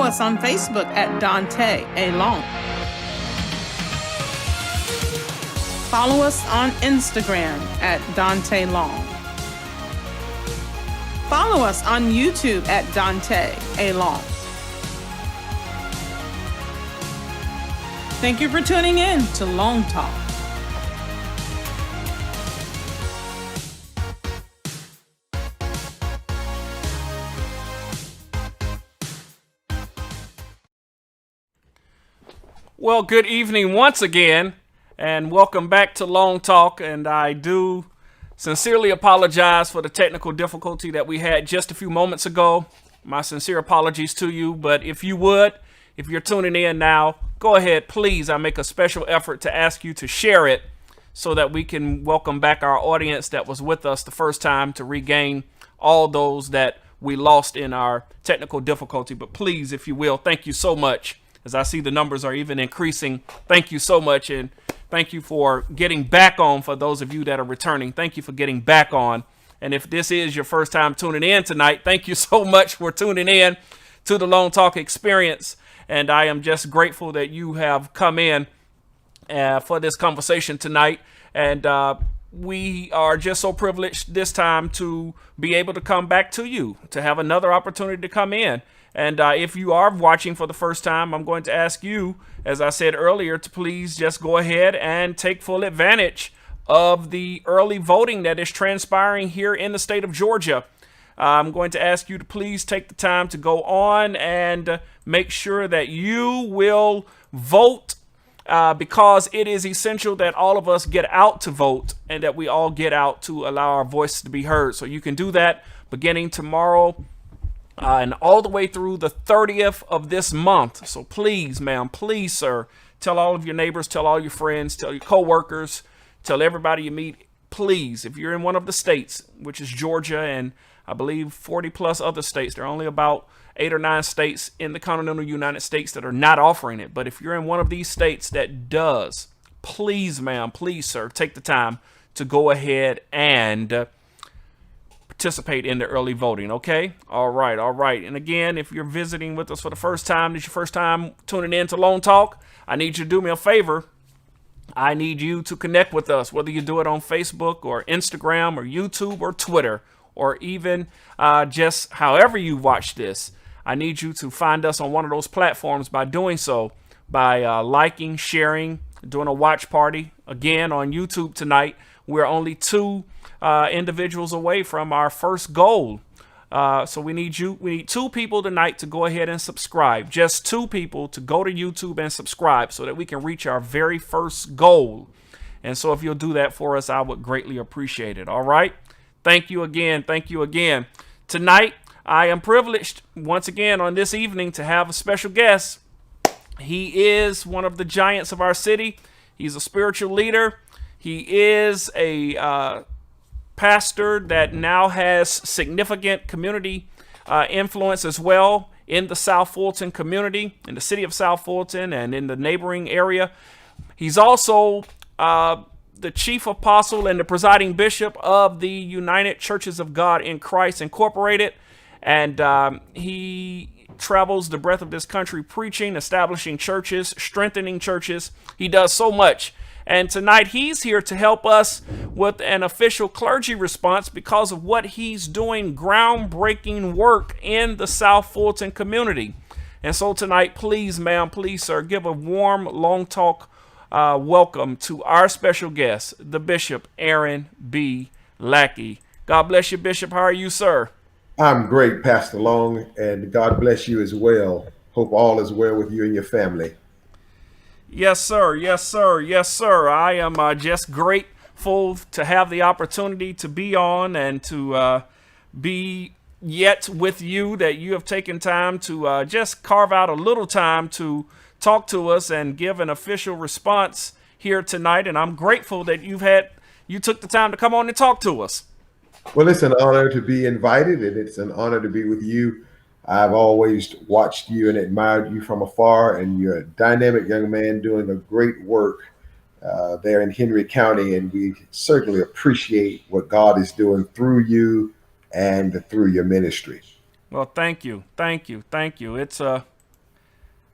us on Facebook at Daunta A. Long. Follow us on Instagram at Daunta Long. Follow us on YouTube at Daunta A. Long. Thank you for tuning in to LongTalk. Well, good evening once again, and welcome back to LongTalk. And I do sincerely apologize for the technical difficulty that we had just a few moments ago. My sincere apologies to you, but if you're tuning in now, go ahead, please. I make a special effort to ask you to share it so that we can welcome back our audience that was with us the first time, to regain all those that we lost in our technical difficulty. But please, if you will, thank you so much. As I see the numbers are even increasing, thank you so much, and thank you for getting back on. For those of you that are returning, thank you for getting back on. And if this is your first time tuning in tonight, thank you so much for tuning in to the LongTalk experience. And I am just grateful that you have come in for this conversation tonight. And we are just so privileged this time to be able to come back to you, to have another opportunity to come in. And if you are watching for the first time, I'm going to ask you, as I said earlier, to please just go ahead and take full advantage of the early voting that is transpiring here in the state of Georgia. I'm going to ask you to please take the time to go on and make sure that you will vote, because it is essential that all of us get out to vote, and that we all get out to allow our voices to be heard. So you can do that beginning tomorrow and all the way through the 30th of this month. So please, ma'am, please, sir, tell all of your neighbors, tell all your friends, tell your coworkers, tell everybody you meet. Please, if you're in one of the states, which is Georgia, and I believe 40 plus other states, there are only about 8 or 9 states in the continental United States that are not offering it. But if you're in one of these states that does, please, ma'am, please, sir, take the time to go ahead and participate in the early voting. Okay. All right. And again, if you're visiting with us for the first time, this is your first time tuning in to LongTalk, I need you to do me a favor. I need you to connect with us, whether you do it on Facebook or Instagram or YouTube or Twitter, or even just however you watch this. I need you to find us on one of those platforms by doing so, by liking, sharing, doing a watch party. Again, on YouTube tonight, we're only 2 individuals away from our first goal. So we need 2 people tonight to go ahead and subscribe. Just 2 people to go to YouTube and subscribe so that we can reach our very first goal. And so if you'll do that for us, I would greatly appreciate it. All right. Thank you again. Thank you again. Tonight, I am privileged once again on this evening to have a special guest. He is one of the giants of our city. He's a spiritual leader. He is a pastor that now has significant community influence as well in the South Fulton community, in the city of South Fulton, and in the neighboring area. He's also the chief apostle and the presiding bishop of the United Churches of God in Christ Incorporated. And he travels the breadth of this country preaching, establishing churches, strengthening churches. He does so much. And tonight he's here to help us with an official clergy response because of what he's doing, groundbreaking work in the South Fulton community. And so tonight, please, ma'am, please, sir, give a warm LongTalk welcome to our special guest, the Bishop Aaron B. Lackey. God bless you, Bishop. How are you, sir? I'm great, Pastor Long, and God bless you as well. Hope all is well with you and your family. Yes, sir. Yes, sir. Yes, sir. I am just grateful to have the opportunity to be on and to be yet with you, that you have taken time to just carve out a little time to talk to us and give an official response here tonight. And I'm grateful that you took the time to come on and talk to us. Well, it's an honor to be invited, and it's an honor to be with you. I've always watched you and admired you from afar, and you're a dynamic young man doing a great work there in Henry County, and we certainly appreciate what God is doing through you and through your ministry. Well, thank you. Thank you. Thank you. It's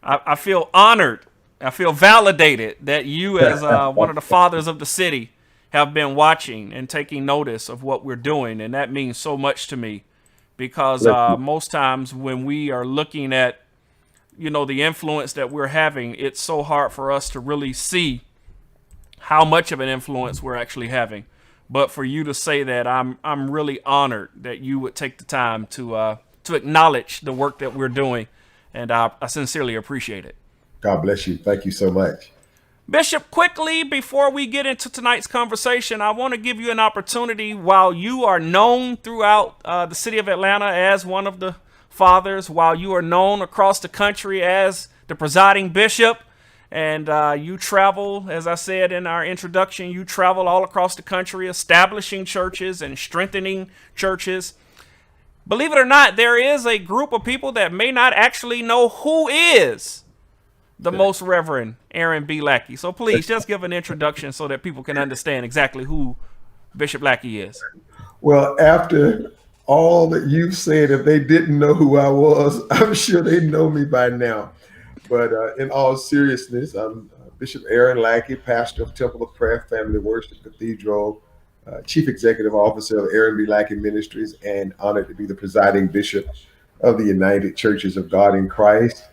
I feel honored. I feel validated that you, as one of the fathers of the city, have been watching and taking notice of what we're doing, and that means so much to me, because most times when we are looking at, the influence that we're having, it's so hard for us to really see how much of an influence we're actually having. But for you to say that, I'm really honored that you would take the time to acknowledge the work that we're doing, and I sincerely appreciate it. God bless you. Thank you so much. Bishop, quickly, before we get into tonight's conversation, I want to give you an opportunity, while you are known throughout the city of Atlanta as one of the fathers, while you are known across the country as the presiding bishop, and you travel, as I said in our introduction, you travel all across the country establishing churches and strengthening churches. Believe it or not, there is a group of people that may not actually know who is the Most Reverend Aaron B. Lackey. So please just give an introduction so that people can understand exactly who Bishop Lackey is. Well, after all that you've said, if they didn't know who I was, I'm sure they know me by now. But in all seriousness, I'm Bishop Aaron Lackey, pastor of Temple of Prayer Family Worship Cathedral, chief executive officer of Aaron B. Lackey Ministries, and honored to be the presiding bishop of the United Churches of God in Christ.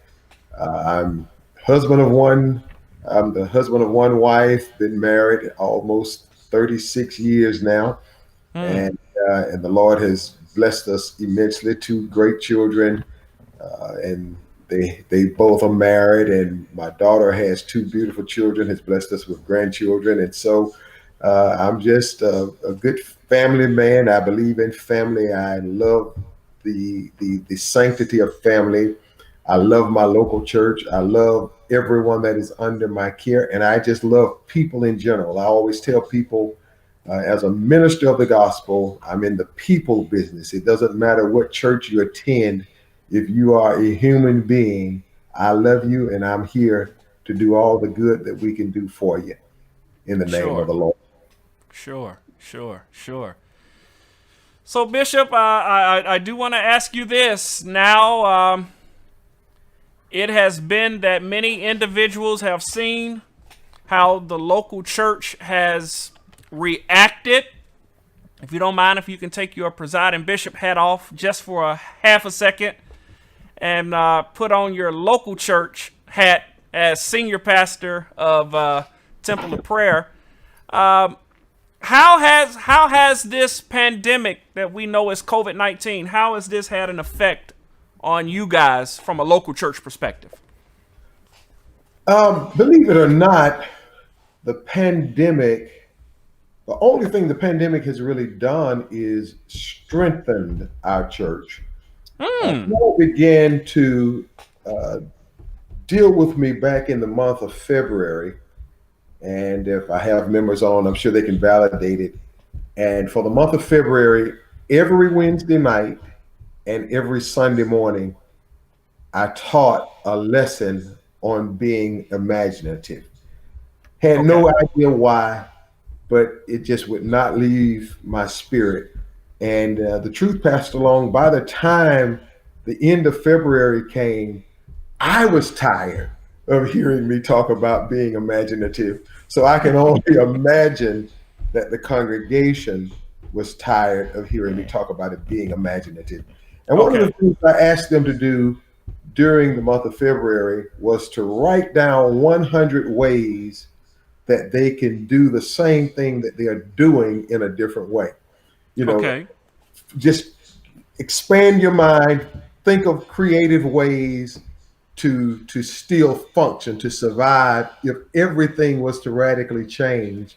I'm husband of one. I'm the husband of one wife, been married almost 36 years now. And the Lord has blessed us immensely, two great children, and they both are married, and my daughter has two beautiful children, has blessed us with grandchildren. And so I'm just a good family man. I believe in family. I love the sanctity of family. I love my local church. I love everyone that is under my care. And I just love people in general. I always tell people, as a minister of the gospel, I'm in the people business. It doesn't matter what church you attend. If you are a human being, I love you, and I'm here to do all the good that we can do for you in the name of the Lord. Sure. So, Bishop, I do want to ask you this. Now, it has been that many individuals have seen how the local church has reacted. If you don't mind, if you can take your presiding bishop hat off just for a half a second and put on your local church hat as senior pastor of Temple of Prayer. How has this pandemic that we know is COVID-19, how has this had an effect on you guys from a local church perspective? Believe it or not, the only thing the pandemic has really done is strengthened our church. People began to deal with me back in the month of February. And if I have members on, I'm sure they can validate it. And for the month of February, every Wednesday night and every Sunday morning, I taught a lesson on being imaginative. Had no idea why, but it just would not leave my spirit. And the truth passed along. By the time the end of February came, I was tired of hearing me talk about being imaginative. So I can only imagine that the congregation was tired of hearing me talk about it being imaginative. And one of the things I asked them to do during the month of February was to write down 100 ways that they can do the same thing that they are doing in a different way. Just expand your mind, think of creative ways to still function, to survive if everything was to radically change.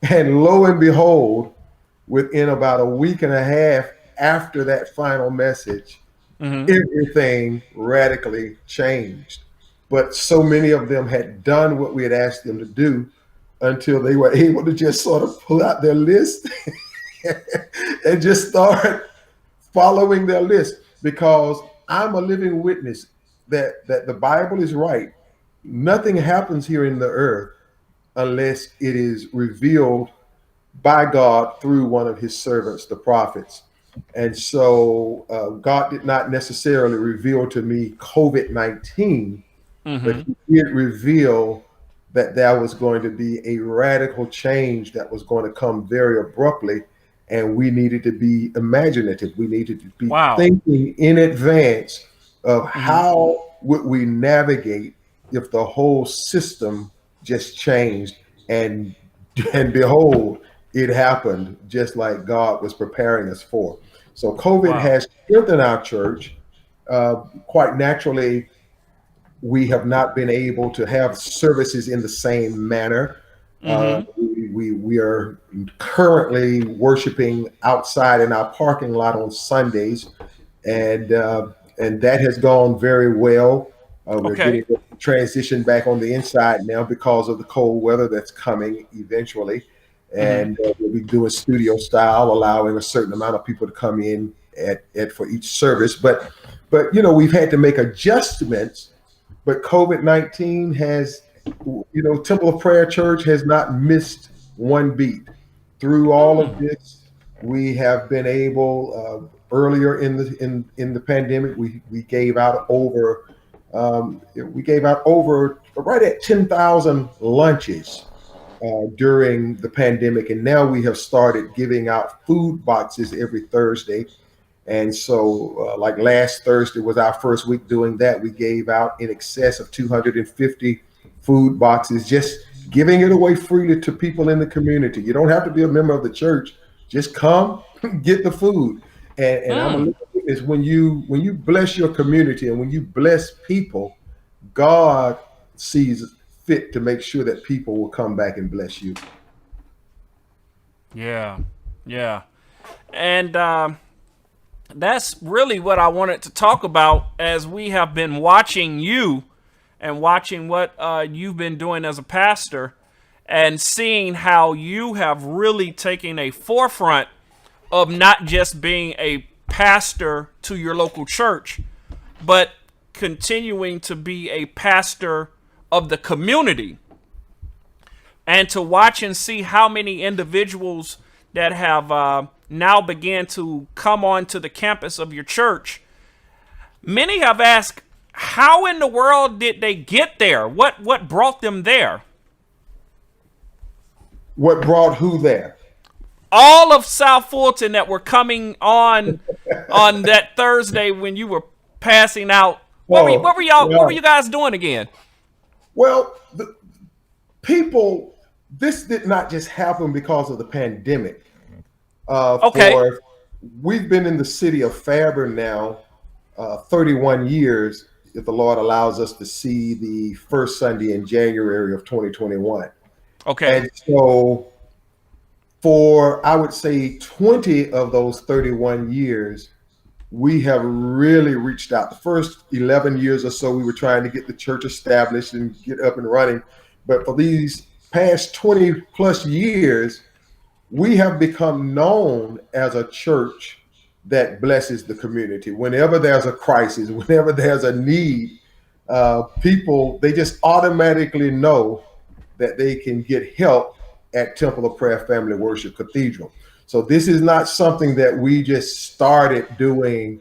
And lo and behold, within about a week and a half after that final message, everything radically changed. But so many of them had done what we had asked them to do until they were able to just sort of pull out their list and just start following their list, because I'm a living witness that the Bible is right. Nothing happens here in the earth unless it is revealed by God through one of his servants, the prophets. And so God did not necessarily reveal to me COVID-19 but he did reveal that there was going to be a radical change that was going to come very abruptly, and we needed to be imaginative. We needed to be Wow. thinking in advance of Hmm. how would we navigate if the whole system just changed. And and behold, it happened just like God was preparing us for. So COVID Wow. has strengthened our church. Quite naturally, we have not been able to have services in the same manner. Hmm. We are currently worshiping outside in our parking lot on Sundays, and that has gone very well. We're Okay. getting the transition back on the inside now because of the cold weather that's coming eventually, Hmm. and we'll be doing studio style, allowing a certain amount of people to come in at for each service. But we've had to make adjustments, but COVID-19 has, Temple of Prayer Church has not missed one beat. Through all of Mm. this, we have been able, earlier in the pandemic, we gave out over right at 10,000 lunches during the pandemic. And now we have started giving out food boxes every Thursday. And so, like last Thursday was our first week doing that. We gave out in excess of 250 food boxes, just giving it away freely to people in the community. You don't have to be a member of the church; just come, get the food. And I'm a Mm. look at this: when you bless your community and when you bless people, God sees fit to make sure that people will come back and bless you. Yeah. Yeah. And that's really what I wanted to talk about as we have been watching you and watching what you've been doing as a pastor and seeing how you have really taken a forefront of not just being a pastor to your local church, but continuing to be a pastor of the community, and to watch and see how many individuals that have now began to come onto the campus of your church. Many have asked, how in the world did they get there? What brought them there? What brought who there? All of South Fulton that were coming on that Thursday when you were passing out. Oh, What yeah. were you guys doing again? Well, people, this did not just happen because of the pandemic. Okay. For We've been in the city of Fairburn now 31 years, if the Lord allows us to see the first Sunday in January of 2021. Okay. And so for, I would say, 20 of those 31 years, we have really reached out. The first 11 years or so, we were trying to get the church established and get up and running. But for these past 20 plus years, we have become known as a church that blesses the community. Whenever there's a crisis, whenever there's a need, people, they just automatically know that they can get help at Temple of Prayer Family Worship Cathedral. So this is not something that we just started doing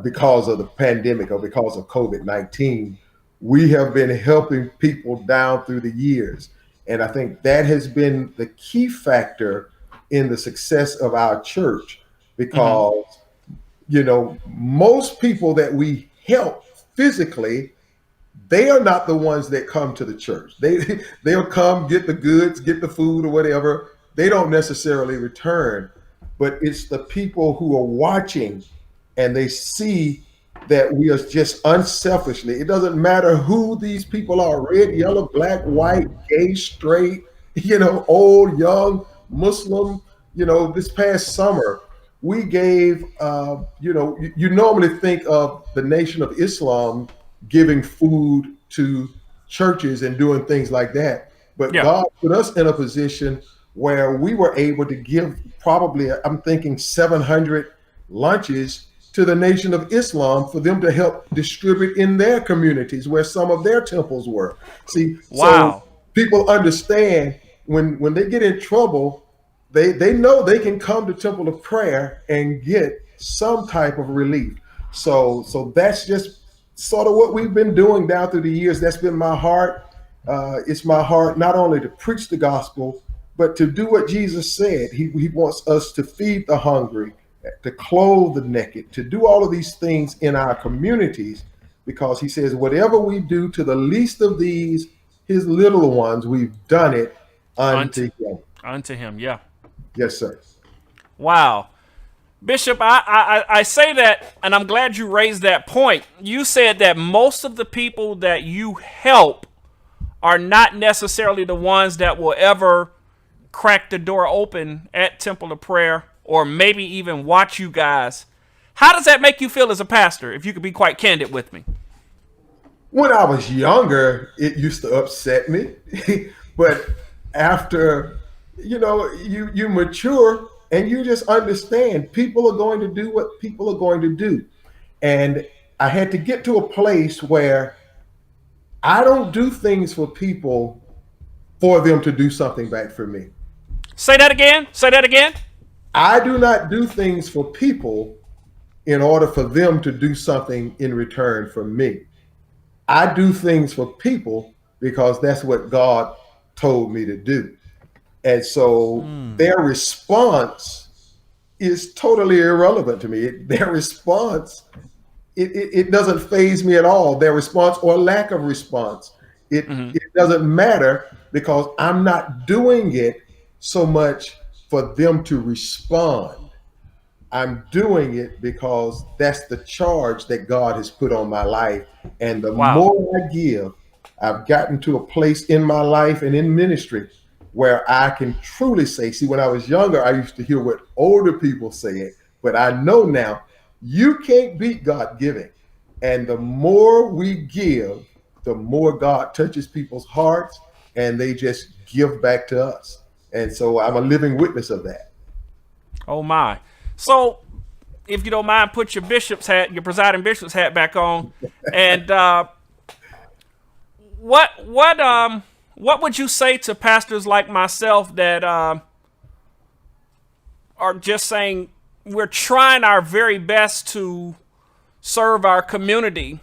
because of the pandemic or because of COVID-19. We have been helping people down through the years. And I think that has been the key factor in the success of our church Mm-hmm. because, most people that we help physically, they are not the ones that come to the church. They'll come, get the goods, get the food or whatever. They don't necessarily return, but it's the people who are watching and they see that we are just unselfishly. It doesn't matter who these people are: red, yellow, black, white, gay, straight, old, young, Muslim. This past summer, we gave, you normally think of the Nation of Islam giving food to churches and doing things like that. But Yeah. God put us in a position where we were able to give probably, I'm thinking, 700 lunches to the Nation of Islam for them to help distribute in their communities where some of their temples were. See, so Wow. people understand when they get in trouble, they know they can come to Temple of Prayer and get some type of relief. So that's just sort of what we've been doing down through the years. That's been my heart. It's my heart not only to preach the gospel, but to do what Jesus said. He wants us to feed the hungry, to clothe the naked, to do all of these things in our communities, because he says, whatever we do to the least of these, his little ones, we've done it unto him. Unto him, yeah. Yes, sir. Wow. Bishop, I say that, and I'm glad you raised that point. You said that most of the people that you help are not necessarily the ones that will ever crack the door open at Temple of Prayer or maybe even watch you guys. How does that make you feel as a pastor, if you could be quite candid with me? When I was younger, it used to upset me. But after, you mature and you just understand people are going to do what people are going to do. And I had to get to a place where I don't do things for people for them to do something back for me. Say that again. Say that again. I do not do things for people in order for them to do something in return for me. I do things for people because that's what God told me to do. And so their response is totally irrelevant to me. Their response, it doesn't faze me at all. Their response or lack of response, it doesn't matter, because I'm not doing it so much for them to respond. I'm doing it because that's the charge that God has put on my life. And the more I give, I've gotten to a place in my life and in ministry where I can truly say, see, when I was younger, I used to hear what older people said, but I know now you can't beat God giving. And the more we give, the more God touches people's hearts and they just give back to us. And so I'm a living witness of that. Oh my. So if you don't mind, put your presiding bishop's hat back on. And what would you say to pastors like myself that are just saying we're trying our very best to serve our community,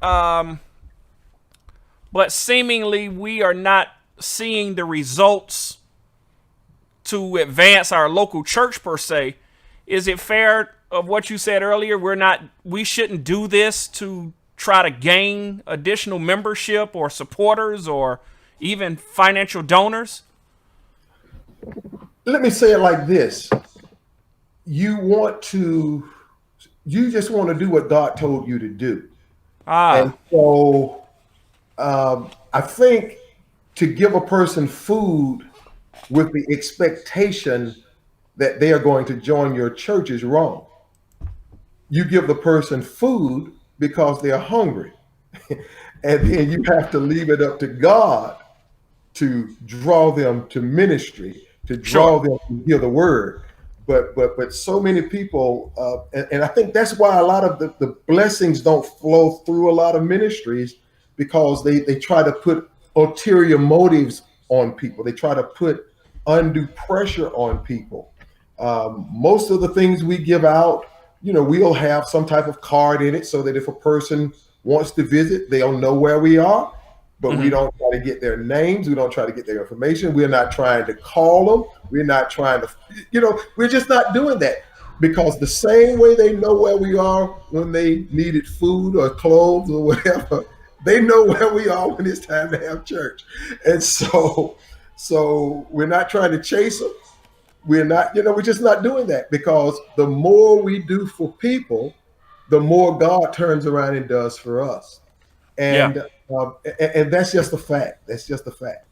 but seemingly we are not seeing the results to advance our local church per se? Is it fair of what you said earlier? We shouldn't do this to try to gain additional membership or supporters or even financial donors? Let me say it like this. You just want to do what God told you to do. And so I think to give a person food with the expectation that they are going to join your church is wrong. You give the person food because they are hungry. And then you have to leave it up to God to draw them to ministry, to draw them to hear the word. But so many people, and I think that's why a lot of the blessings don't flow through a lot of ministries, because they try to put ulterior motives on people. They try to put undue pressure on people. Most of the things we give out, we'll have some type of card in it so that if a person wants to visit, they'll know where we are. But we don't try to get their names. We don't try to get their information. We're not trying to call them. We're not trying to, we're just not doing that, because the same way they know where we are when they needed food or clothes or whatever, they know where we are when it's time to have church. And so we're not trying to chase them. We're not, we're just not doing that, because the more we do for people, the more God turns around and does for us. And and that's just a fact. That's just a fact.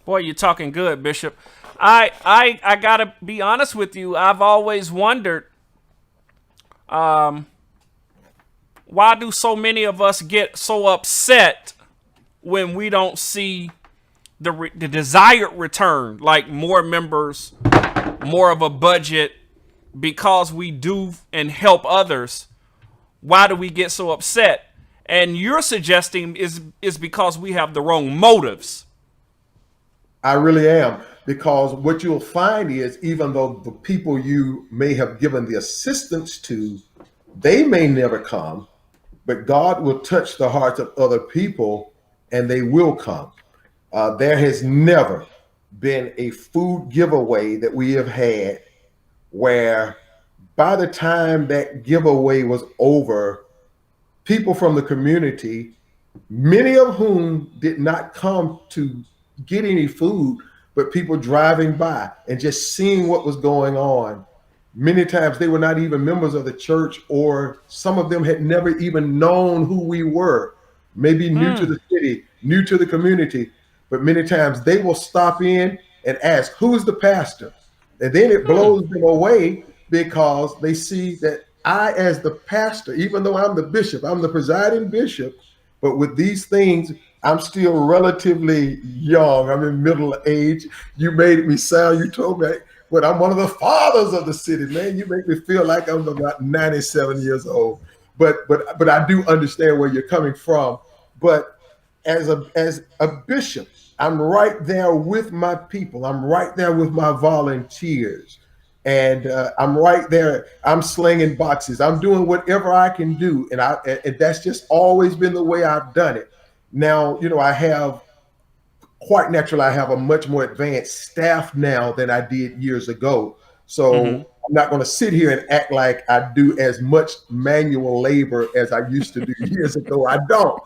Boy, you're talking good, Bishop. I gotta be honest with you. I've always wondered, why do so many of us get so upset when we don't see the desired return, like more members, more of a budget, because we do and help others? Why do we get so upset? And you're suggesting is because we have the wrong motives. I really am, because what you'll find is, even though the people you may have given the assistance to, they may never come, but God will touch the hearts of other people and they will come. There has never been a food giveaway that we have had where by the time that giveaway was over, people from the community, many of whom did not come to get any food, but people driving by and just seeing what was going on. Many times they were not even members of the church, or some of them had never even known who we were, maybe new to the city, new to the community. But many times they will stop in and ask, who is the pastor? And then it blows them away because they see that I, as the pastor, even though I'm the bishop, I'm the presiding bishop, but with these things, I'm still relatively young. I'm in middle age. You made me sound, you told me, but I'm one of the fathers of the city, man. You make me feel like I'm about 97 years old. But I do understand where you're coming from. But as a bishop, I'm right there with my people. I'm right there with my volunteers. And I'm right there. I'm slinging boxes. I'm doing whatever I can do. And that's just always been the way I've done it. Now, I have, quite naturally, I have a much more advanced staff now than I did years ago. So I'm not going to sit here and act like I do as much manual labor as I used to do years ago. I don't,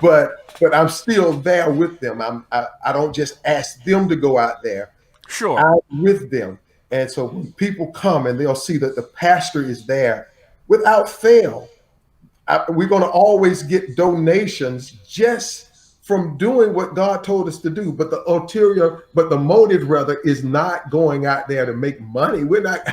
but I'm still there with them. I don't just ask them to go out there. Sure. I'm with them. And so when people come and they'll see that the pastor is there, without fail, we're going to always get donations just from doing what God told us to do. But the motive rather is not going out there to make money. We're not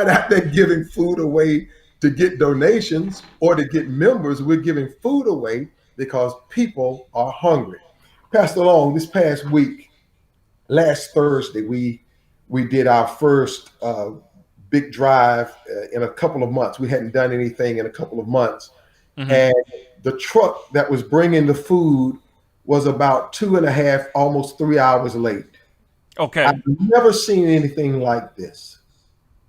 out there giving food away to get donations or to get members. We're giving food away because people are hungry. Pastor Long, this past week, last Thursday, we did our first big drive in a couple of months. We hadn't done anything in a couple of months. And the truck that was bringing the food was about 2.5, almost 3 hours late. Okay. I've never seen anything like this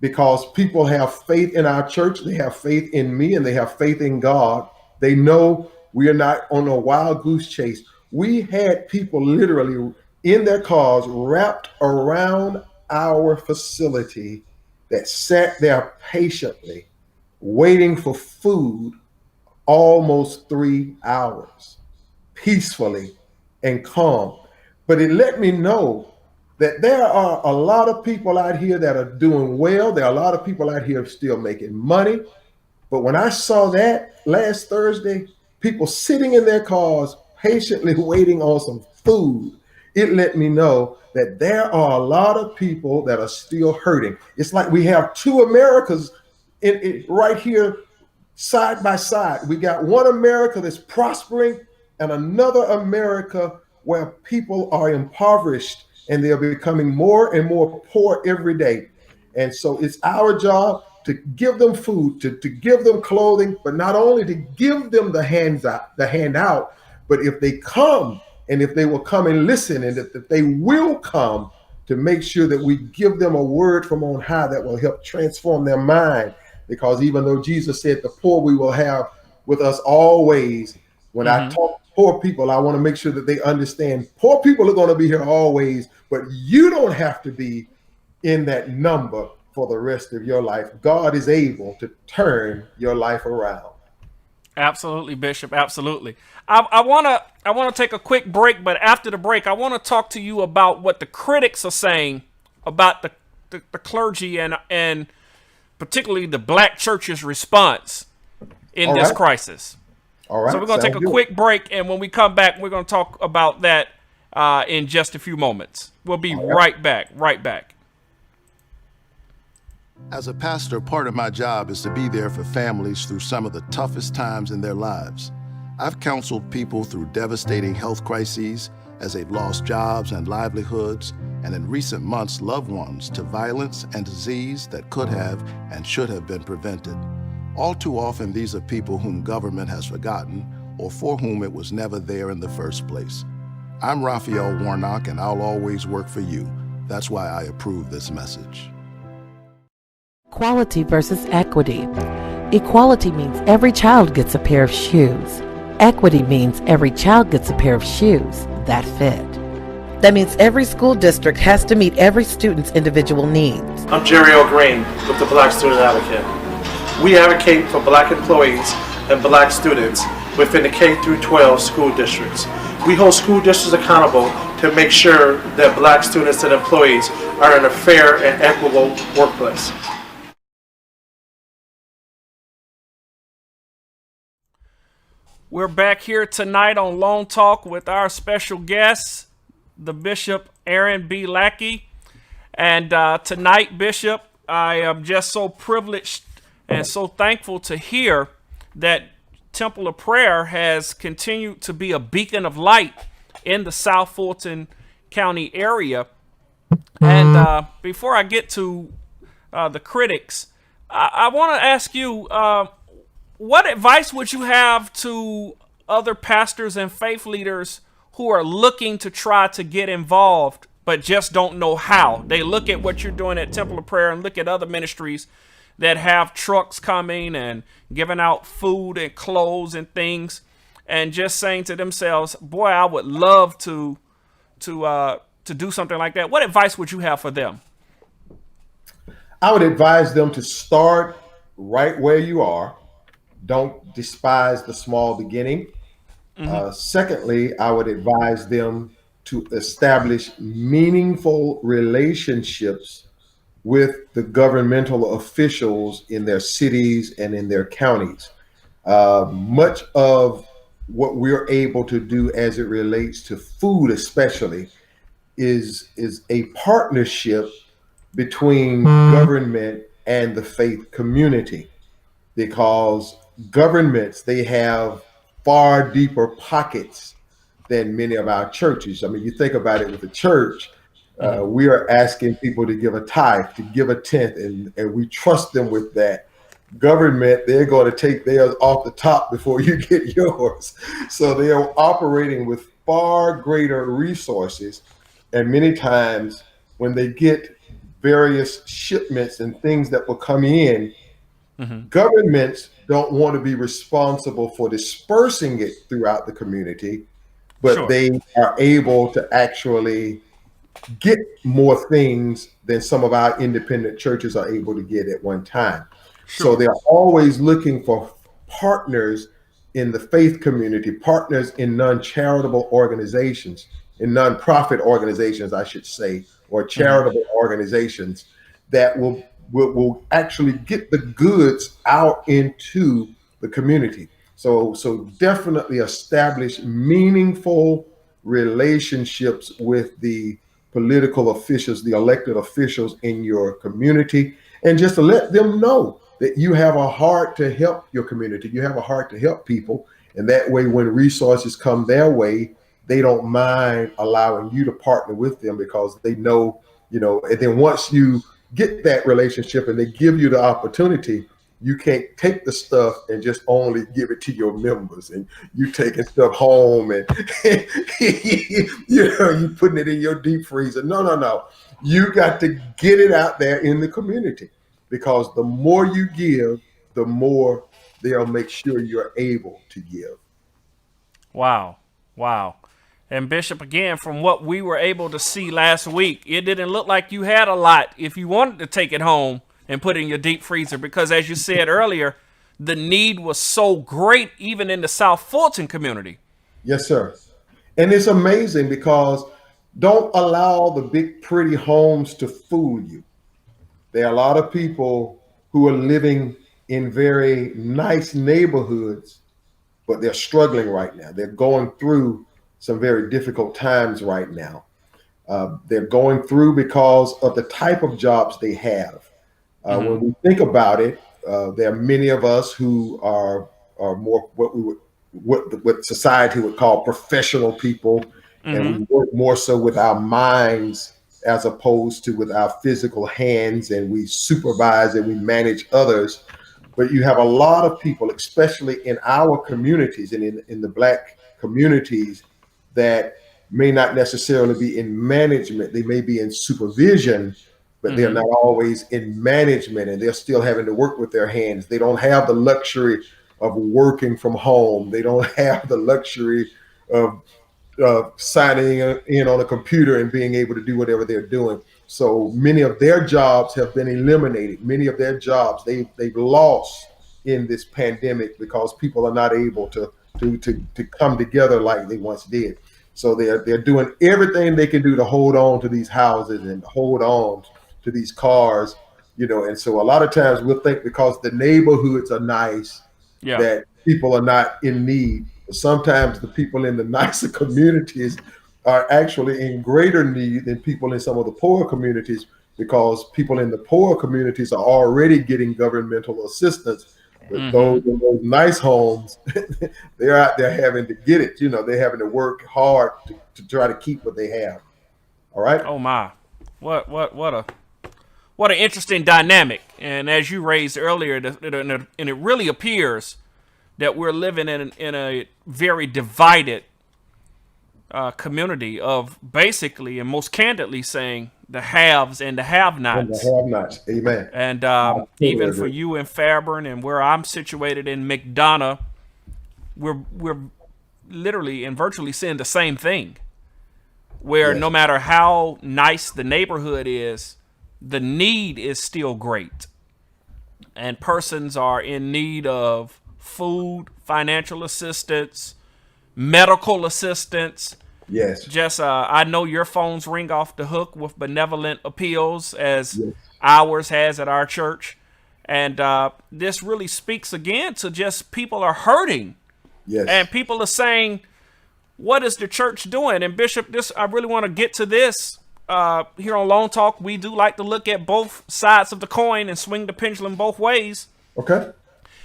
because people have faith in our church. They have faith in me and they have faith in God. They know we are not on a wild goose chase. We had people literally in their cars wrapped around our facility that sat there patiently waiting for food almost 3 hours, peacefully and calm. But it let me know that there are a lot of people out here that are doing well. There are a lot of people out here still making money. But when I saw that last Thursday, people sitting in their cars patiently waiting on some food, it let me know that there are a lot of people that are still hurting. It's like we have two Americas right here side by side. We got one America that's prospering and another America where people are impoverished and they're becoming more and more poor every day. And so it's our job to give them food, to give them clothing, but not only to give them the handout, but if they come and if they will come and listen and if they will come, to make sure that we give them a word from on high that will help transform their mind. Because even though Jesus said the poor we will have with us always, when I talk to poor people, I want to make sure that they understand poor people are going to be here always, but you don't have to be in that number for the rest of your life. God is able to turn your life around. Absolutely, Bishop. Absolutely. I want to take a quick break, but after the break, I want to talk to you about what the critics are saying about the clergy and particularly the black church's response in this crisis. All right. So we're going to take a quick break, and when we come back, we're going to talk about that in just a few moments. We'll be right back. As a pastor, part of my job is to be there for families through some of the toughest times in their lives. I've counseled people through devastating health crises as they've lost jobs and livelihoods, and in recent months, loved ones to violence and disease that could have and should have been prevented. All too often, these are people whom government has forgotten or for whom it was never there in the first place. I'm Raphael Warnock, and I'll always work for you. That's why I approve this message. Quality versus equity. Equality means every child gets a pair of shoes. Equity means every child gets a pair of shoes that fit. That means every school district has to meet every student's individual needs. I'm Jerry O'Green with the Black Student Advocate. We advocate for Black employees and Black students within the K through 12 school districts. We hold school districts accountable to make sure that Black students and employees are in a fair and equitable workplace. We're back here tonight on Long Talk with our special guest, the Bishop Aaron B. Lackey. And tonight, Bishop, I am just so privileged and so thankful to hear that Temple of Prayer has continued to be a beacon of light in the South Fulton County area. And before I get to the critics, I want to ask you, what advice would you have to other pastors and faith leaders who are looking to try to get involved but just don't know how? They look at what you're doing at Temple of Prayer and look at other ministries that have trucks coming and giving out food and clothes and things, and just saying to themselves, boy, I would love to do something like that. What advice would you have for them? I would advise them to start right where you are. Don't despise the small beginning. Secondly, I would advise them to establish meaningful relationships with the governmental officials in their cities and in their counties. Much of what we're able to do as it relates to food especially is a partnership between government and the faith community, because governments, they have far deeper pockets than many of our churches. I mean, you think about it with the church, we are asking people to give a tithe, to give a tenth, and we trust them with that. Government, they're going to take theirs off the top before you get yours. So they are operating with far greater resources. And many times when they get various shipments and things that will come in, governments don't want to be responsible for dispersing it throughout the community, but they are able to actually get more things than some of our independent churches are able to get at one time. So they're always looking for partners in the faith community, partners in non-charitable organizations, in nonprofit organizations, I should say, or charitable organizations that will actually get the goods out into the community. So definitely establish meaningful relationships with the political officials, the elected officials in your community, and just to let them know that you have a heart to help your community, you have a heart to help people, and that way when resources come their way, they don't mind allowing you to partner with them, because they know, and then once you get that relationship and they give you the opportunity, you can't take the stuff and just only give it to your members, and you taking stuff home and you putting it in your deep freezer. No. You got to get it out there in the community, because the more you give, the more they'll make sure you're able to give. Wow. And Bishop, again, from what we were able to see last week, it didn't look like you had a lot if you wanted to take it home and put it in your deep freezer, because as you said earlier, the need was so great even in the South Fulton community. Yes, sir. And it's amazing, because don't allow the big pretty homes to fool you. There are a lot of people who are living in very nice neighborhoods, but they're struggling right now. They're going through some very difficult times right now. They're going through because of the type of jobs they have. When we think about it, there are many of us who are more what society would call professional people, and we work more so with our minds as opposed to with our physical hands, and we supervise and we manage others. But you have a lot of people, especially in our communities and in the Black communities, that may not necessarily be in management. They may be in supervision, but they're not always in management, and they're still having to work with their hands. They don't have the luxury of working from home. They don't have the luxury of signing in on a computer and being able to do whatever they're doing. So many of their jobs have been eliminated. Many of their jobs they've lost in this pandemic because people are not able to come together like they once did. So they're doing everything they can do to hold on to these houses and hold on to these cars, And so a lot of times we'll think because the neighborhoods are nice, that people are not in need. But sometimes the people in the nicer communities are actually in greater need than people in some of the poorer communities, because people in the poorer communities are already getting governmental assistance. But those in those nice homes, they're out there having to get it. They're having to work hard to try to keep what they have. All right. Oh my, what an interesting dynamic. And as you raised earlier, and it really appears that we're living in a very divided community of basically and most candidly saying the haves and the have-nots. And the have-nots. Amen. And even for you in Fairburn and where I'm situated in McDonough, we're literally and virtually seeing the same thing, where no matter how nice the neighborhood is, the need is still great. And persons are in need of food, financial assistance, medical assistance. Yes. Just I know your phones ring off the hook with benevolent appeals, as ours has at our church. And this really speaks again to just people are hurting. Yes. And people are saying, what is the church doing? And Bishop, I really want to get to this. Here on LongTalk, we do like to look at both sides of the coin and swing the pendulum both ways. Okay.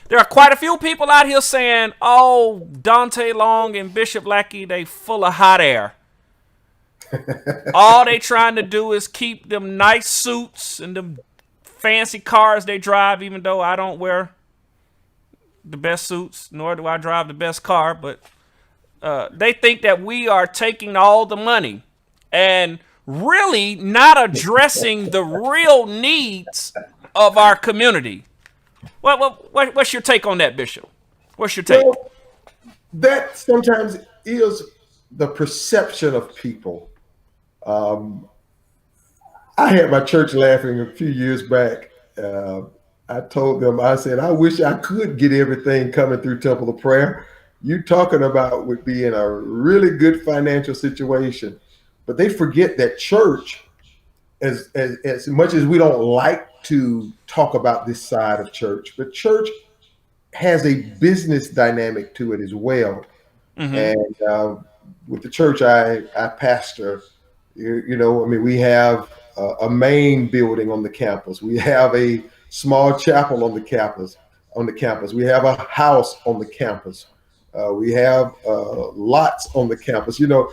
There are quite a few people out here saying, oh, Daunta Long and Bishop Lackey, they full of hot air. All they trying to do is keep them nice suits and them fancy cars they drive, even though I don't wear the best suits, nor do I drive the best car. But they think that we are taking all the money and really not addressing the real needs of our community. What's your take on that, Bishop? What's your take? Well, that sometimes is the perception of people. I had my church laughing a few years back. I told them, I said, I wish I could get everything coming through Temple of Prayer. You talking about would be in a really good financial situation. But they forget that church, as much as we don't like to talk about this side of church, but church has a business dynamic to it as well. And with the church I pastor, we have a main building on the campus. We have a small chapel on the campus. We have a house on the campus. We have lots on the campus. We got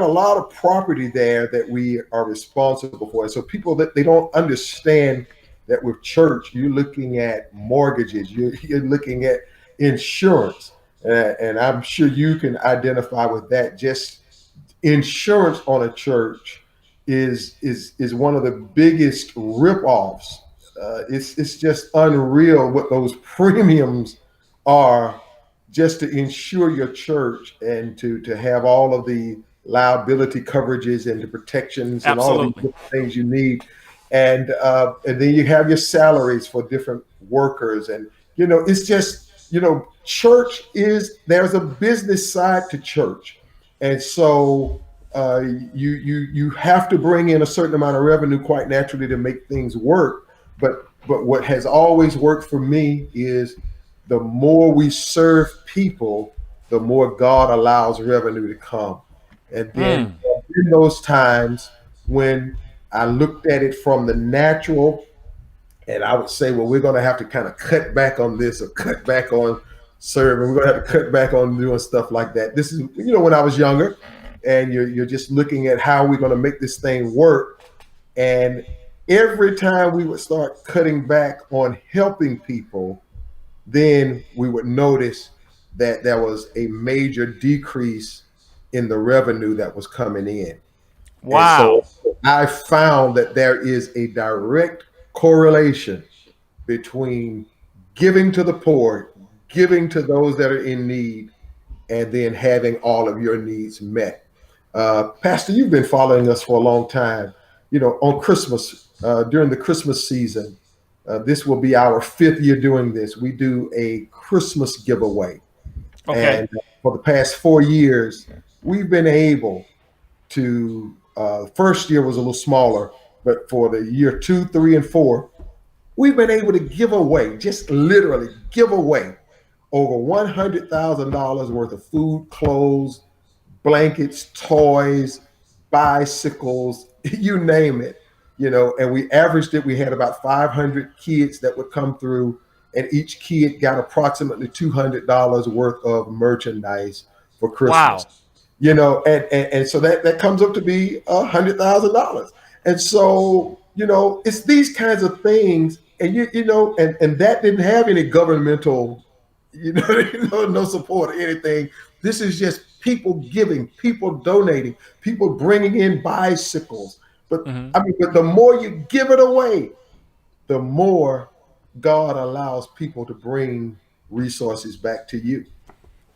a lot of property there that we are responsible for. And so people that they don't understand that with church, you're looking at mortgages, you're looking at insurance, and I'm sure you can identify with that. Just insurance on a church is one of the biggest ripoffs. It's just unreal what those premiums are, just to insure your church and to have all of the liability coverages and the protections and all of the things you need. And then you have your salaries for different workers. And, it's just, church there's a business side to church. And so you have to bring in a certain amount of revenue quite naturally to make things work. But what has always worked for me is the more we serve people, the more God allows revenue to come. And then in those times when I looked at it from the natural, and I would say, well, we're going to have to kind of cut back on this or cut back on serving. We're going to have to cut back on doing stuff like that. This is, when I was younger, and you're just looking at how we're going to make this thing work. And every time we would start cutting back on helping people, then we would notice that there was a major decrease in the revenue that was coming in. Wow. And so I found that there is a direct correlation between giving to the poor, giving to those that are in need, and then having all of your needs met. Pastor, you've been following us for a long time. You know, on Christmas, during the Christmas season, this will be our 5th year doing this. We do a Christmas giveaway. Okay. And for the past 4 years, we've been able to, first year was a little smaller, but for the year 2, 3, and 4, we've been able to give away, just literally give away over $100,000 worth of food, clothes, blankets, toys, bicycles, you name it, you know, and we averaged it. We had about 500 kids that would come through, and each kid got approximately $200 worth of merchandise for Christmas. Wow. You know, and so that comes up to be $100,000. And so, you know, it's these kinds of things, and you know, and that didn't have any governmental, no support or anything. This is just people giving, people donating, people bringing in bicycles. But I mean, but the more you give it away, the more God allows people to bring resources back to you.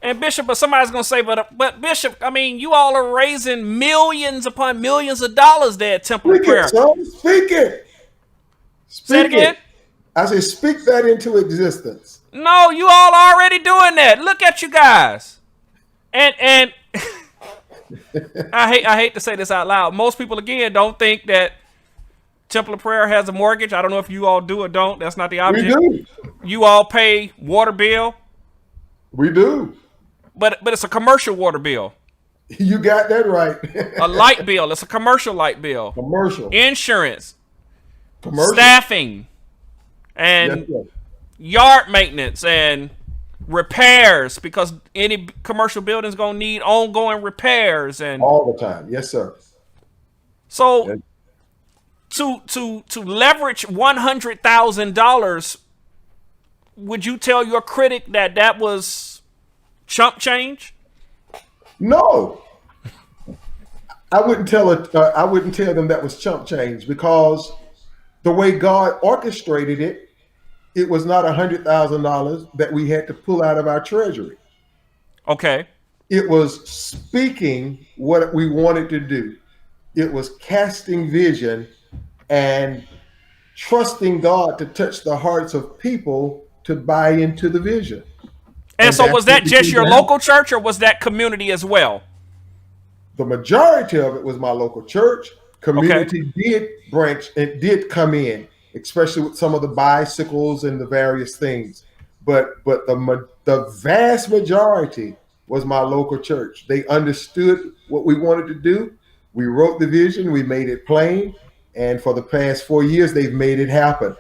And Bishop, but somebody's gonna say, but Bishop, I mean, you all are raising millions upon millions of dollars there at Temple of Prayer. Speak it. Say it again. I say, speak that into existence. No, you all are already doing that. Look at you guys. And I hate to say this out loud. Most people, again, don't think that Temple of Prayer has a mortgage. I don't know if you all do or don't. That's not the object. We do. You all pay water bill. We do. But it's a commercial water bill. You got that right. A light bill. It's a commercial light bill. Commercial. Insurance. Commercial. Staffing. And yard maintenance and repairs, because any commercial building is going to need ongoing repairs and all the time. Yes, sir. So to leverage $100,000, would you tell your critic that was chump change? No, I wouldn't tell it. I wouldn't tell them that was chump change, because the way God orchestrated it, it was not $100,000 that we had to pull out of our treasury. Okay. It was speaking what we wanted to do. It was casting vision and trusting God to touch the hearts of people to buy into the vision. And so was that just your local church, or was that community as well? The majority of it was my local church. Community did branch and did come in, especially with some of the bicycles and the various things. But the vast majority was my local church. They understood what we wanted to do. We wrote the vision. We made it plain. And for the past 4 years, they've made it happen.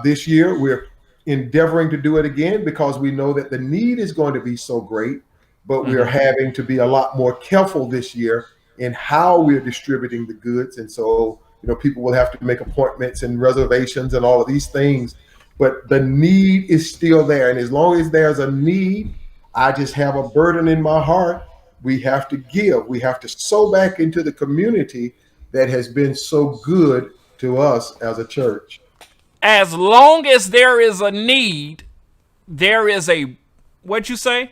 This year, we're endeavoring to do it again, because we know that the need is going to be so great, but we're having to be a lot more careful this year in how we're distributing the goods. And so, you know, people will have to make appointments and reservations and all of these things, but the need is still there. And as long as there's a need, I just have a burden in my heart. We have to give. We have to sow back into the community that has been so good to us as a church. As long as there is a need, there is a, what'd you say?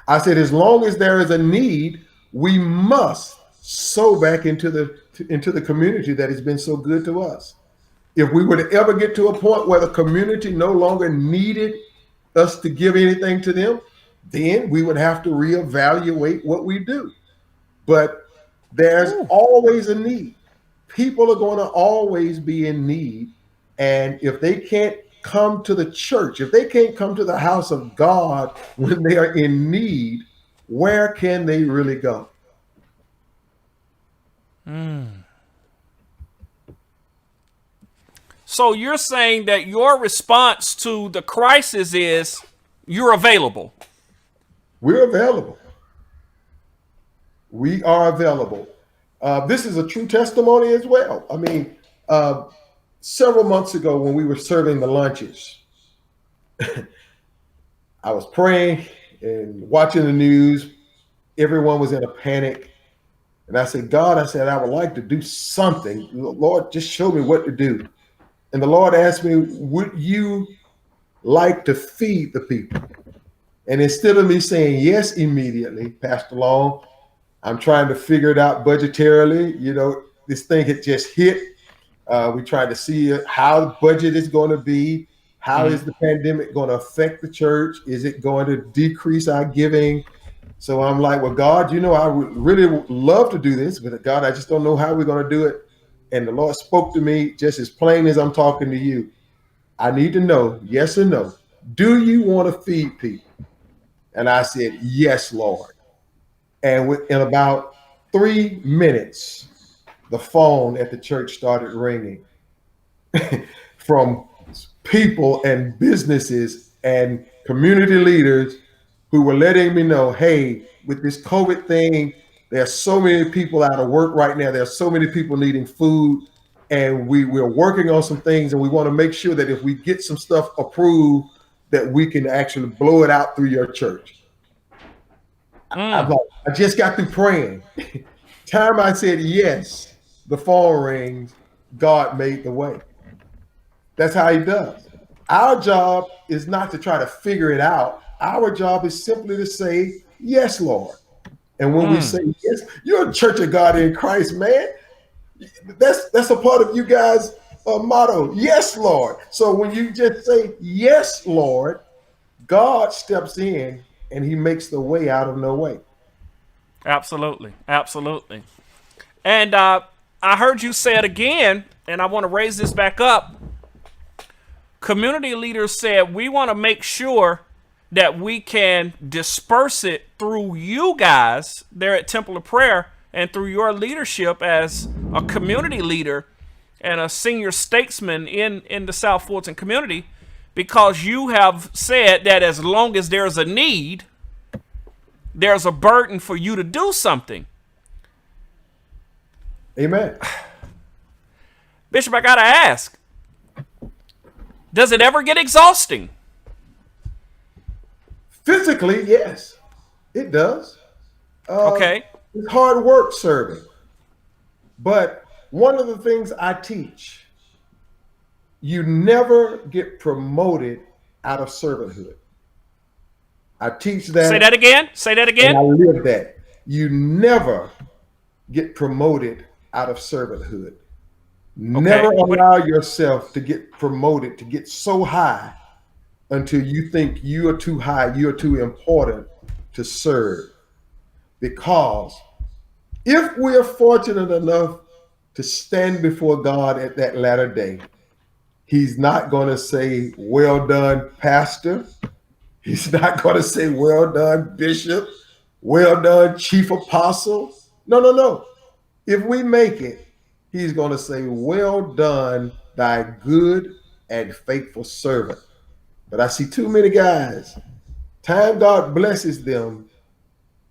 I said, as long as there is a need, we must sow back into the community that has been so good to us. If we were to ever get to a point where the community no longer needed us to give anything to them, then we would have to reevaluate what we do. But there's always a need. People are going to always be in need. And if they can't come to the church, if they can't come to the house of God when they are in need, where can they really go? So you're saying that your response to the crisis is you're available. We're available. We are available. This is a true testimony as well. I mean, several months ago when we were serving the lunches, I was praying and watching the news. Everyone was in a panic. And I said, God, I said, I would like to do something. Lord, just show me what to do. And the Lord asked me, would you like to feed the people? And instead of me saying yes immediately, Pastor Long, I'm trying to figure it out budgetarily. You know, this thing had just hit. We tried to see how the budget is going to be. How is the pandemic going to affect the church? Is it going to decrease our giving? So I'm like, well, God, you know, I would really love to do this, but God, I just don't know how we're going to do it. And the Lord spoke to me just as plain as I'm talking to you. I need to know, yes or no, do you want to feed people? And I said, yes, Lord. And within about 3 minutes, the phone at the church started ringing from people and businesses and community leaders who were letting me know, hey, with this COVID thing, there's so many people out of work right now. There's so many people needing food. And we're working on some things, and we want to make sure that if we get some stuff approved, that we can actually blow it out through your church. I'm like, I just got through praying. Time I said yes, the phone rings, God made the way. That's how he does. Our job is not to try to figure it out. Our job is simply to say, yes, Lord. And when we say yes, you're a church of God in Christ, man. That's a part of you guys' motto. Yes, Lord. So when you just say, yes, Lord, God steps in and he makes the way out of no way. Absolutely. Absolutely. And I heard you say it again, and I want to raise this back up. Community leaders said, we want to make sure that we can disperse it through you guys there at Temple of Prayer and through your leadership as a community leader and a senior statesman in the South Fulton community, because you have said that as long as there's a need, there's a burden for you to do something. Amen. Bishop, I got to ask, does it ever get exhausting? Physically, yes, it does. Okay. It's hard work serving. But one of the things I teach, you never get promoted out of servanthood. I teach that. Say that again. Say that again. And I live that. You never get promoted out of servanthood. Never allow yourself to get promoted, to get so high until you think you are too high, you're too important to serve. Because if we are fortunate enough to stand before God at that latter day, he's not going to say, well done, pastor. He's not going to say, well done, bishop. Well done, chief apostle. No. If we make it, he's going to say, well done, thy good and faithful servant. But I see too many guys, time God blesses them,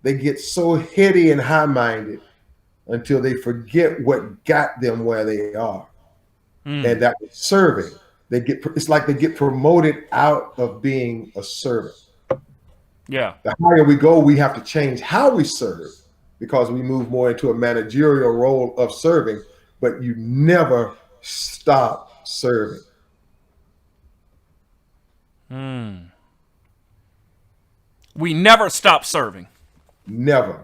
they get so heady and high-minded until they forget what got them where they are. And that was serving. It's like they get promoted out of being a servant. Yeah. The higher we go, we have to change how we serve, because we move more into a managerial role of serving, but you never stop serving. We never stop serving. Never.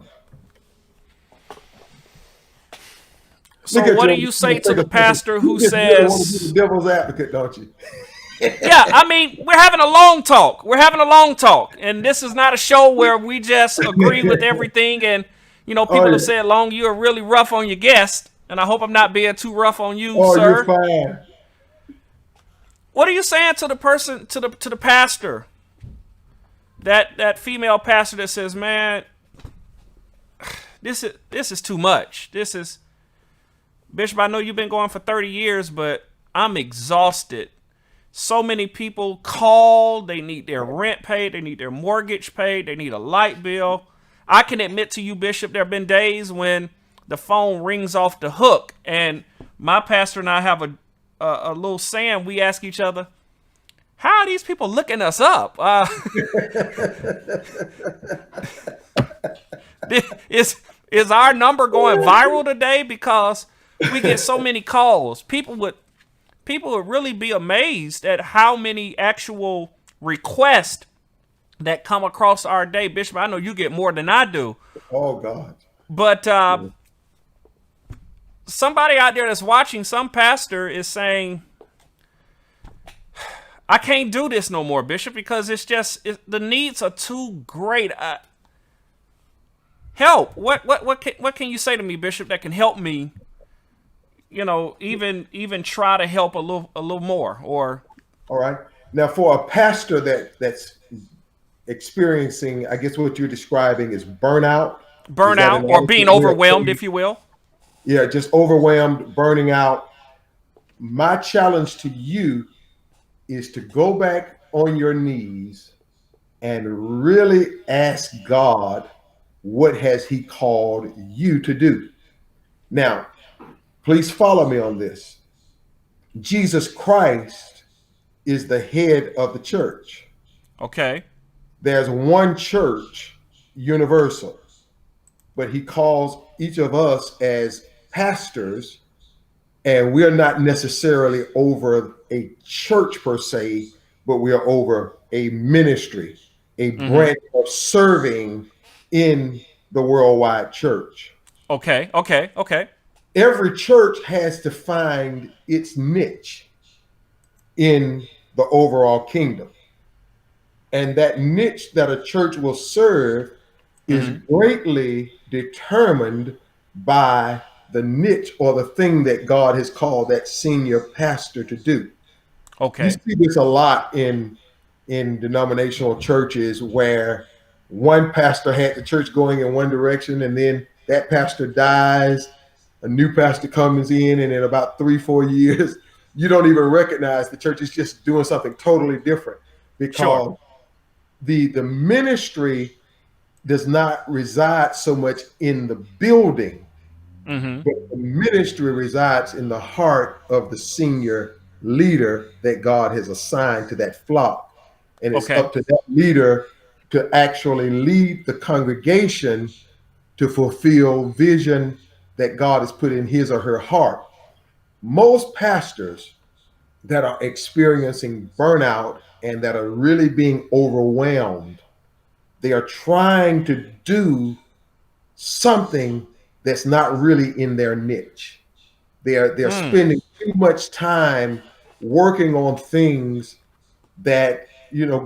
So what do you say to the pastor who says... You want to be the devil's advocate, don't you? Yeah, I mean, we're having a long talk. We're having a long talk. And this is not a show where we just agree with everything. And, you know, people have said, Long, you're really rough on your guest. And I hope I'm not being too rough on you, sir. You're fine. What are you saying to the person, to the pastor? That female pastor that says, man, this is too much. This is... Bishop, I know you've been going for 30 years, but I'm exhausted. So many people call. They need their rent paid. They need their mortgage paid. They need a light bill. I can admit to you, Bishop, there have been days when the phone rings off the hook, and my pastor and I have a little saying. We ask each other, how are these people looking us up? Is our number going viral today? Because we get so many calls. People would really be amazed at how many actual requests that come across our day. Bishop, I know you get more than I do. Oh God. But somebody out there that's watching, some pastor is saying, I can't do this no more, Bishop, because the needs are too great. Help. What can you say to me, Bishop, that can help me, even try to help a little more? Or All right. Now, for a pastor that's experiencing, I guess what you're describing is burnout. or being overwhelmed, if you will. Yeah, just overwhelmed, burning out. My challenge to you is to go back on your knees and really ask God, what has he called you to do? Now, please follow me on this. Jesus Christ is the head of the church. Okay. There's one church, universal, but he calls each of us as pastors, and we're not necessarily over a church per se, but we are over a ministry, a branch of serving in the worldwide church. Okay. Every church has to find its niche in the overall kingdom. And that niche that a church will serve is greatly determined by the niche or the thing that God has called that senior pastor to do. Okay. You see this a lot in denominational churches where one pastor had the church going in one direction, and then that pastor dies, a new pastor comes in, and in about 3-4 years, you don't even recognize the church is just doing something totally different, because the ministry does not reside so much in the building, but the ministry resides in the heart of the senior leader that God has assigned to that flock. And it's up to that leader to actually lead the congregation to fulfill vision that God has put in his or her heart. Most pastors that are experiencing burnout and that are really being overwhelmed, they are trying to do something that's not really in their niche. They're spending too much time working on things that,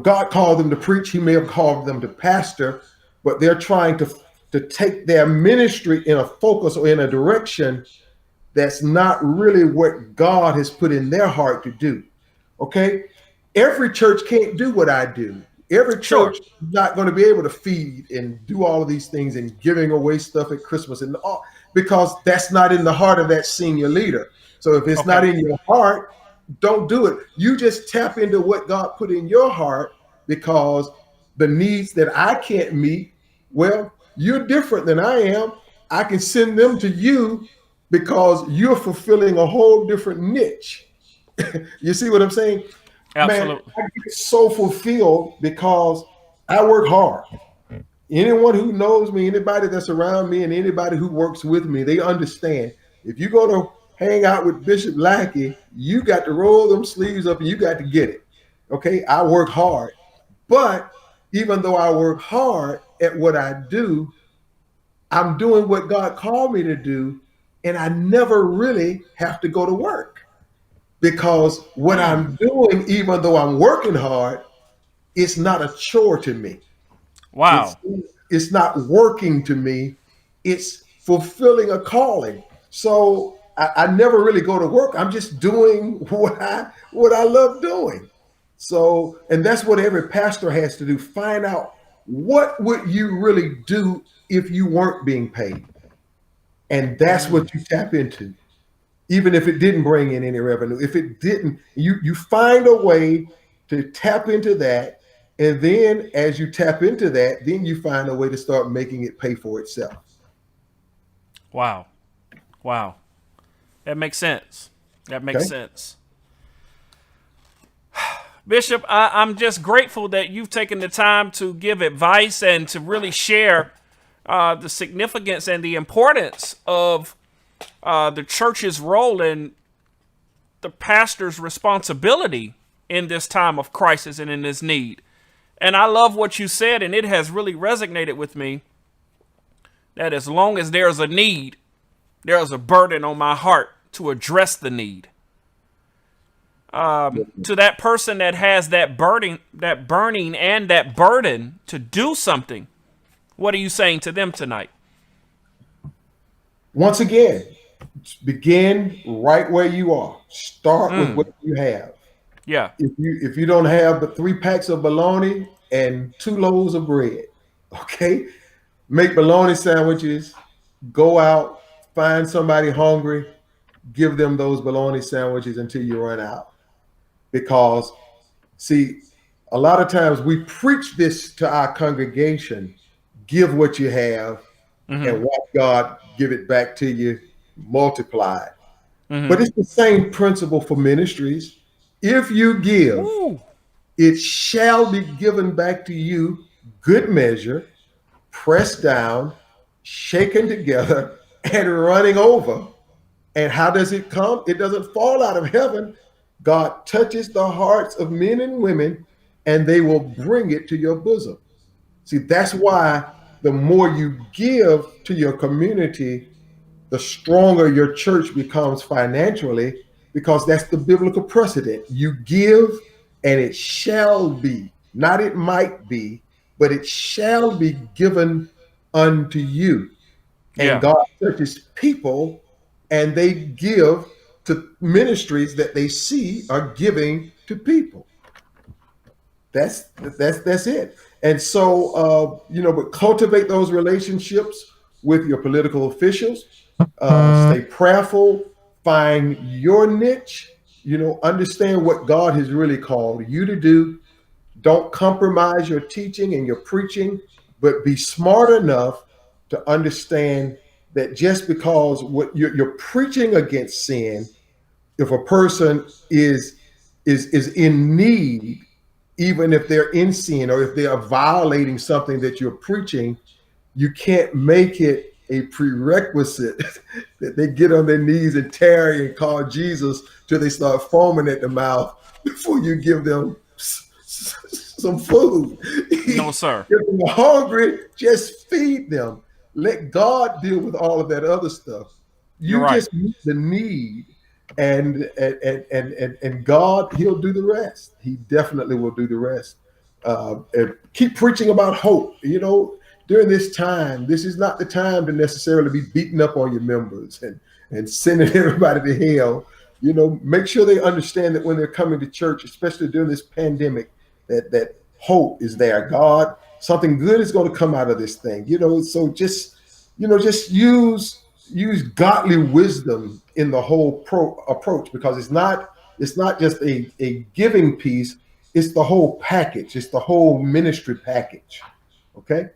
God called them to preach. He may have called them to pastor, but they're trying to take their ministry in a focus or in a direction that's not really what God has put in their heart to do. Okay? Every church can't do what I do. Every church is not going to be able to feed and do all of these things and giving away stuff at Christmas and all, because that's not in the heart of that senior leader. So if it's not in your heart, don't do it. You just tap into what God put in your heart, because the needs that I can't meet, well, you're different than I am. I can send them to you because you're fulfilling a whole different niche. You see what I'm saying? Absolutely. Man, I get so fulfilled because I work hard. Anyone who knows me, anybody that's around me, and anybody who works with me, they understand. If you go to hang out with Bishop Lackey, you got to roll them sleeves up and you got to get it. Okay, I work hard. But even though I work hard at what I do, I'm doing what God called me to do, and I never really have to go to work. Because what I'm doing, even though I'm working hard, it's not a chore to me. Wow. It's not working to me. It's fulfilling a calling. So I never really go to work. I'm just doing what I love doing. So, and that's what every pastor has to do. Find out, what would you really do if you weren't being paid? And that's what you tap into. Even if it didn't bring in any revenue, if it didn't, you find a way to tap into that. And then as you tap into that, then you find a way to start making it pay for itself. Wow. That makes sense. Bishop, I'm just grateful that you've taken the time to give advice and to really share the significance and the importance of the church's role and the pastor's responsibility in this time of crisis and in this need. And I love what you said, and it has really resonated with me, that as long as there's a need, there's a burden on my heart to address the need. To that person that has that burning and that burden to do something, what are you saying to them tonight? Once again, begin right where you are. Start with what you have. Yeah. If you don't have but 3 packs of bologna and 2 loaves of bread, okay, make bologna sandwiches. Go out, find somebody hungry, give them those bologna sandwiches until you run out. Because, see, a lot of times we preach this to our congregation: give what you have, and watch God give it back to you multiplied. But it's the same principle for ministries. If you give, it shall be given back to you, good measure, pressed down, shaken together, and running over. And how does it come? It doesn't fall out of heaven. God touches the hearts of men and women, and they will bring it to your bosom. See, that's why the more you give to your community, the stronger your church becomes financially, because that's the biblical precedent. You give, and it shall be, not it might be, but it shall be given unto you. And God touches people, and they give to ministries that they see are giving to people. That's it. And so, but cultivate those relationships with your political officials. Stay prayerful. Find your niche. Understand what God has really called you to do. Don't compromise your teaching and your preaching, but be smart enough to understand that just because what you're preaching against sin, if a person is in need, even if they're in sin or if they are violating something that you're preaching, you can't make it a prerequisite that they get on their knees and tarry and call Jesus till they start foaming at the mouth before you give them some food. No, sir. If they're hungry, just feed them. Let God deal with all of that other stuff. You just meet the need, and God, He'll do the rest. He definitely will do the rest. And keep preaching about hope. During this time, this is not the time to necessarily be beating up on your members and sending everybody to hell. Make sure they understand that when they're coming to church, especially during this pandemic, that hope is there. God, something good is going to come out of this thing. So just use godly wisdom in the whole approach, because it's not just a giving piece. It's the whole package. It's the whole ministry package. Okay.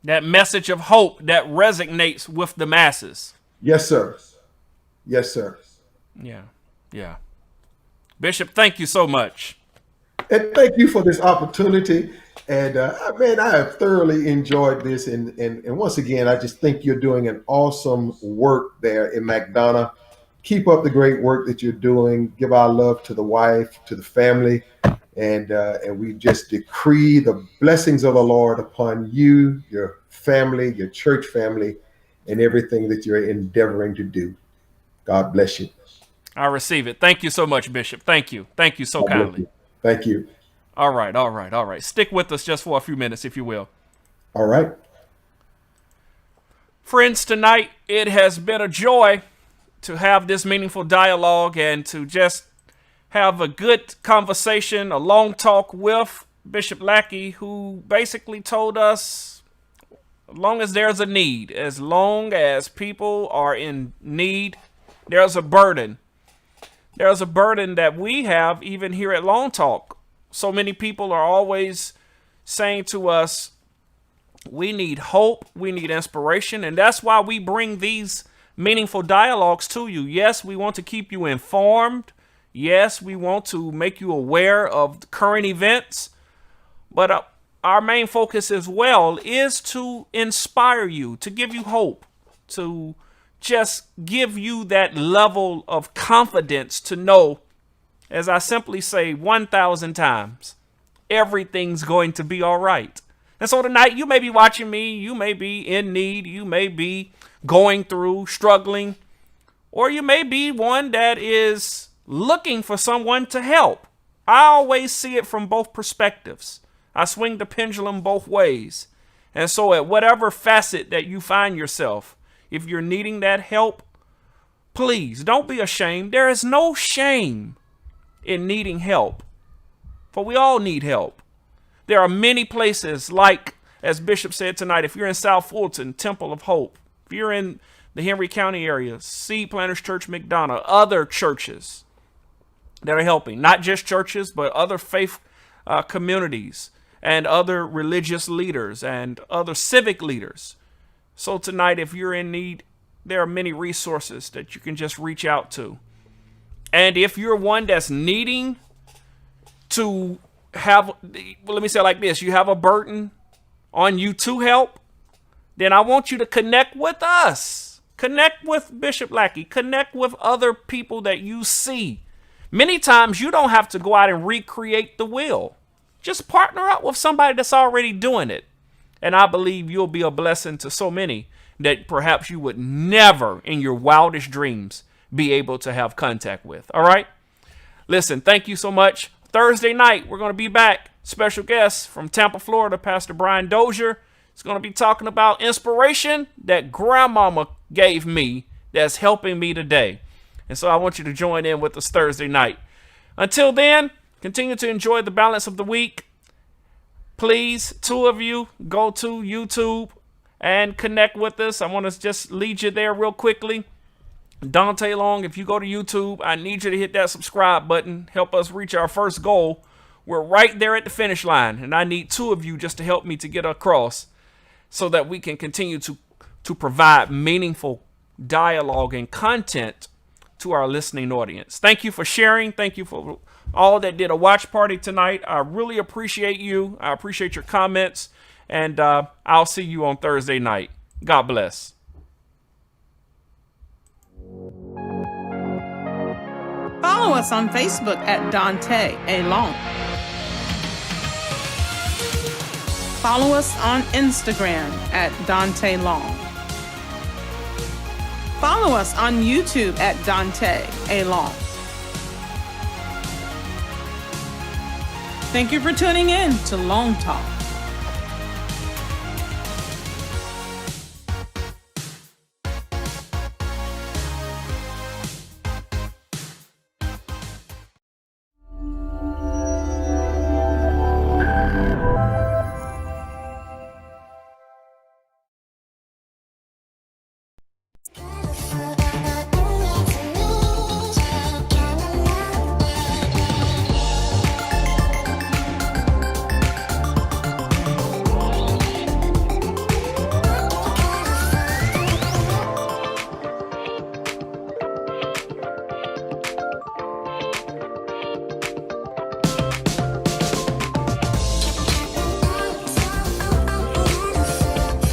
That message of hope that resonates with the masses. Yes, sir. Yes, sir. Yeah. Bishop, thank you so much. And thank you for this opportunity. And man, I have thoroughly enjoyed this. And once again, I just think you're doing an awesome work there in McDonough. Keep up the great work that you're doing. Give our love to the wife, to the family. And we just decree the blessings of the Lord upon you, your family, your church family, and everything that you're endeavoring to do. God bless you. I receive it. Thank you so much, Bishop. Thank you. Thank you so kindly. Thank you. All right. Stick with us just for a few minutes, if you will. All right. Friends, tonight it has been a joy to have this meaningful dialogue and to just have a good conversation, a long talk with Bishop Lackey, who basically told us, as long as there's a need, as long as people are in need, there's a burden. There's a burden that we have even here at LongTalk. So many people are always saying to us, we need hope, we need inspiration, and that's why we bring these meaningful dialogues to you. Yes, we want to keep you informed. Yes, we want to make you aware of the current events. But our main focus as well is to inspire you, to give you hope, to just give you that level of confidence to know, as I simply say 1,000 times, everything's going to be all right. And so tonight you may be watching me, you may be in need, you may be going through, struggling, or you may be one that is looking for someone to help. I always see it from both perspectives. I swing the pendulum both ways. And so at whatever facet that you find yourself, if you're needing that help, please don't be ashamed. There is no shame in needing help, for we all need help. There are many places, like, as Bishop said tonight, if you're in South Fulton, Temple of Hope, if you're in the Henry County area, Seed Planters Church McDonough, other churches that are helping, not just churches, but other faith communities and other religious leaders and other civic leaders. So tonight, if you're in need, there are many resources that you can just reach out to. And if you're one that's needing to have, well, let me say it like this, you have a burden on you to help, then I want you to connect with us. Connect with Bishop Lackey. Connect with other people that you see. Many times you don't have to go out and recreate the wheel. Just partner up with somebody that's already doing it. And I believe you'll be a blessing to so many that perhaps you would never in your wildest dreams be able to have contact with. All right? Listen, thank you so much. Thursday night, we're going to be back. Special guest from Tampa, Florida, Pastor Brian Dozier. He's going to be talking about inspiration that grandmama gave me that's helping me today. And so I want you to join in with us Thursday night. Until then, continue to enjoy the balance of the week. Please, two of you, go to YouTube and connect with us. I want to just lead you there real quickly. Daunta Long, if you go to YouTube, I need you to hit that subscribe button. Help us reach our first goal. We're right there at the finish line, and I need two of you just to help me to get across so that we can continue to provide meaningful dialogue and content to our listening audience. Thank you for sharing. Thank you for all that did a watch party tonight. I really appreciate you. I appreciate your comments, and I'll see you on Thursday night. God bless. Follow us on Facebook at Daunta Long. Follow us on Instagram at Daunta Long. Follow us on YouTube at Daunta Long. Thank you for tuning in to Long Talk.